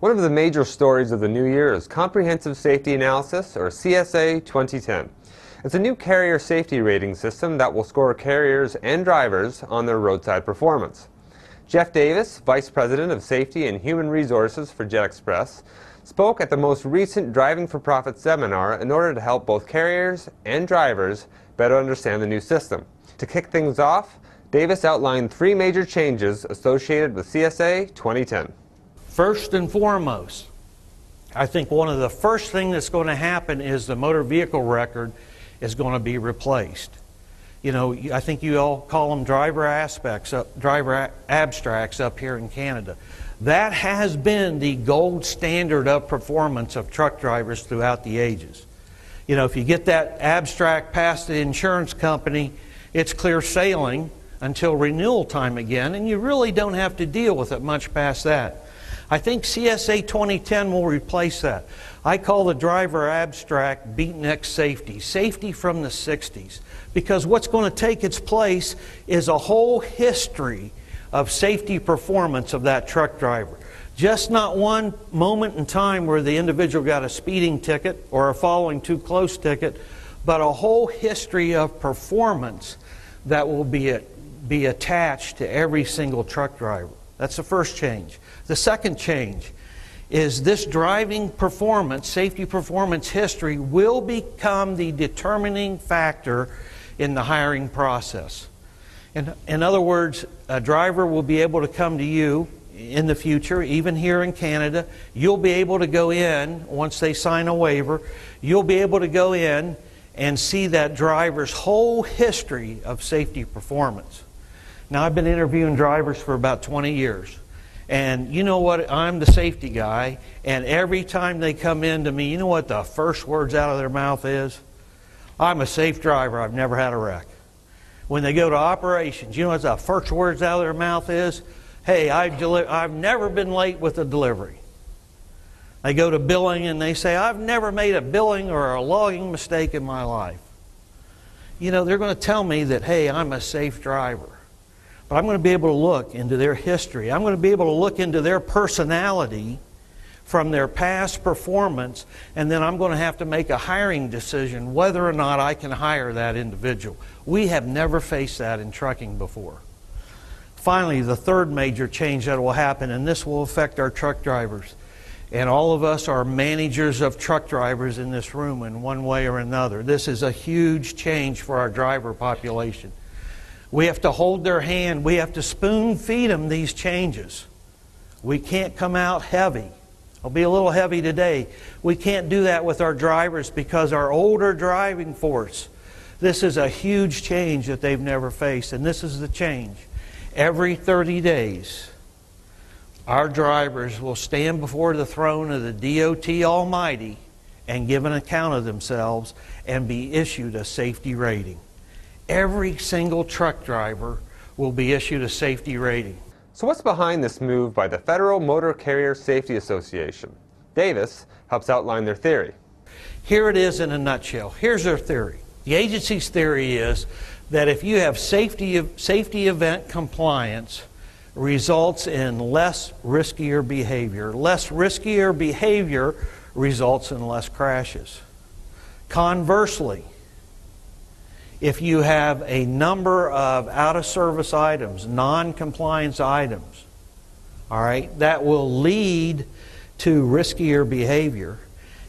One of the major stories of the new year is Comprehensive Safety Analysis, or CSA 2010. It's a new carrier safety rating system that will score carriers and drivers on their roadside performance. Jeff Davis, Vice President of Safety and Human Resources for Jet Express, spoke at the most recent Driving for Profit seminar in order to help both carriers and drivers better understand the new system. To kick things off, Davis outlined 3 major changes associated with CSA 2010. First and foremost, I think one of the first things that's going to happen is the motor vehicle record is going to be replaced. You know, I think you all call them driver abstracts up here in Canada. That has been the gold standard of performance of truck drivers throughout the ages. You know, if you get that abstract past the insurance company, it's clear sailing until renewal time again, and you really don't have to deal with it much past that. I think CSA 2010 will replace that. I call the driver abstract beatnik safety, safety from the 60s, because what's going to take its place is a whole history of safety performance of that truck driver. Just not one moment in time where the individual got a speeding ticket or a following too close ticket, but a whole history of performance that will be attached to every single truck driver. That's the first change. The second change is this driving performance, safety performance history will become the determining factor in the hiring process. In other words, a driver will be able to come to you in the future, even here in Canada. You'll be able to go in, once they sign a waiver, you'll be able to go in and see that driver's whole history of safety performance. Now, I've been interviewing drivers for about 20 years. And you know what? I'm the safety guy, and every time they come in to me, you know what the first words out of their mouth is? I'm a safe driver. I've never had a wreck. When they go to operations, you know what the first words out of their mouth is? Hey, I've never been late with a delivery. They go to billing and they say, I've never made a billing or a logging mistake in my life. You know, they're going to tell me that, hey, I'm a safe driver. But I'm going to be able to look into their history. I'm going to be able to look into their personality from their past performance, and then I'm going to have to make a hiring decision whether or not I can hire that individual. We have never faced that in trucking before. Finally, the third major change that will happen, and this will affect our truck drivers. And all of us are managers of truck drivers in this room in one way or another. This is a huge change for our driver population. We have to hold their hand. We have to spoon feed them these changes. We can't come out heavy. I'll be a little heavy today. We can't do that with our drivers because our older driving force, this is a huge change that they've never faced, and this is the change. Every 30 days, our drivers will stand before the throne of the DOT Almighty and give an account of themselves and be issued a safety rating. Every single truck driver will be issued a safety rating. So what's behind this move by the Federal Motor Carrier Safety Association? Davis helps outline their theory. Here it is in a nutshell. Here's their theory. The agency's theory is that if you have safety event compliance, results in less riskier behavior. Less riskier behavior results in less crashes. Conversely, if you have a number of out-of-service items, non-compliance items, all right, that will lead to riskier behavior,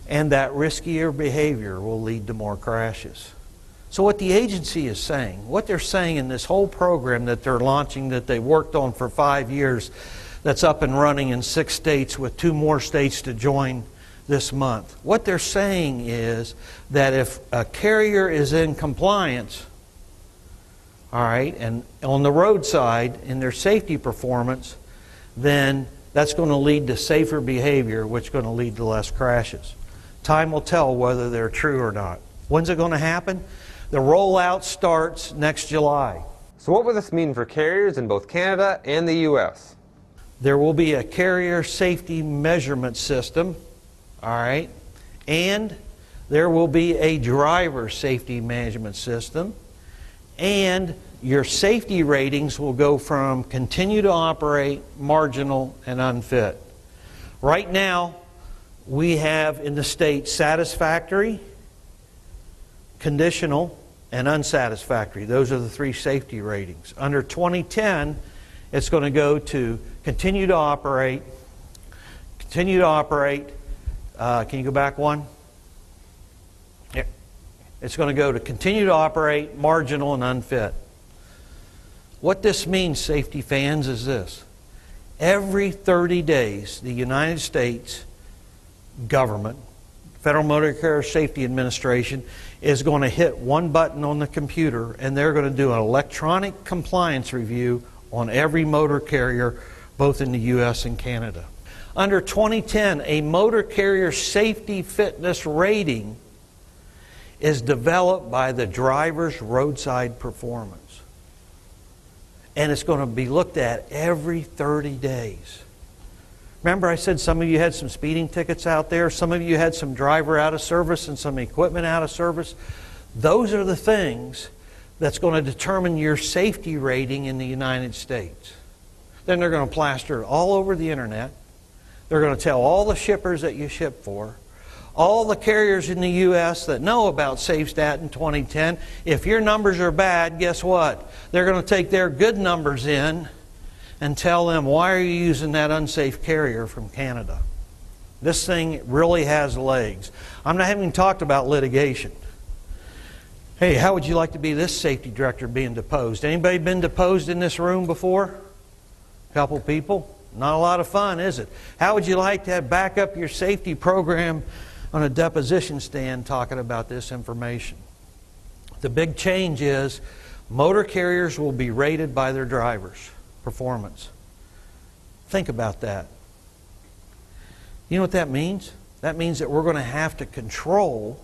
and that riskier behavior will lead to more crashes. So what the agency is saying, what they're saying in this whole program that they're launching, that they worked on for 5 years, that's up and running in 6 states with 2 more states to join this month. What they're saying is that if a carrier is in compliance, all right, and on the roadside in their safety performance, then that's going to lead to safer behavior, which is going to lead to less crashes. Time will tell whether they're true or not. When's it going to happen? The rollout starts next July. So what will this mean for carriers in both Canada and the U.S.? There will be a carrier safety measurement system, all right, and there will be a driver safety management system, and your safety ratings will go from continue to operate, marginal, and unfit. Right now, we have in the state satisfactory, conditional, and unsatisfactory. Those are the three safety ratings. Under 2010, it's going to go to continue to operate, can you go back one? Yeah. It's going to go to continue to operate, marginal, and unfit. What this means, safety fans, is this. Every 30 days, the United States government, Federal Motor Carrier Safety Administration, is going to hit one button on the computer, and they're going to do an electronic compliance review on every motor carrier, both in the U.S. and Canada. Under 2010, a motor carrier safety fitness rating is developed by the driver's roadside performance. And it's going to be looked at every 30 days. Remember I said some of you had some speeding tickets out there, some of you had some driver out of service and some equipment out of service. Those are the things that's going to determine your safety rating in the United States. Then they're going to plaster it all over the internet. They're going to tell all the shippers that you ship for, all the carriers in the U.S. that know about SafeStat in 2010, if your numbers are bad, guess what? They're going to take their good numbers in and tell them, why are you using that unsafe carrier from Canada? This thing really has legs. I haven't even talked about litigation. Hey, how would you like to be this safety director being deposed? Anybody been deposed in this room before? A couple people? Not a lot of fun, is it? How would you like to back up your safety program on a deposition stand talking about this information? The big change is motor carriers will be rated by their drivers' performance. Think about that. You know what that means? That means that we're going to have to control,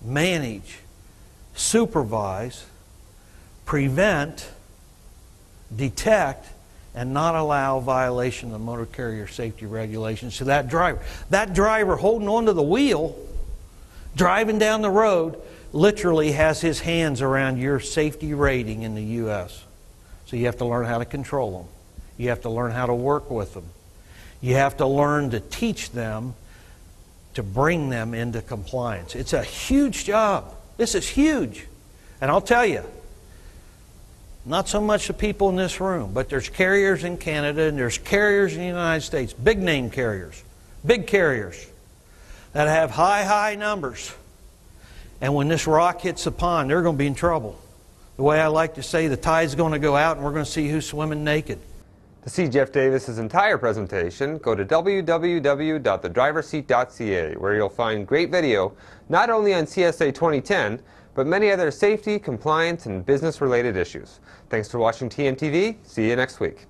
manage, supervise, prevent, detect, and not allow violation of the motor carrier safety regulations to that driver. That driver holding onto the wheel, driving down the road, literally has his hands around your safety rating in the U.S. So you have to learn how to control them. You have to learn how to work with them. You have to learn to teach them to bring them into compliance. It's a huge job. This is huge. And I'll tell you, not so much the people in this room, but there's carriers in Canada and there's carriers in the United States, big name carriers, big carriers that have high numbers. And when this rock hits the pond, they're going to be in trouble. The way I like to say, the tide's going to go out and we're going to see who's swimming naked. To see Jeff Davis's entire presentation, go to www.thedriverseat.ca, where you'll find great video not only on CSA 2010, but many other safety, compliance, and business-related issues. Thanks for watching TMTV. See you next week.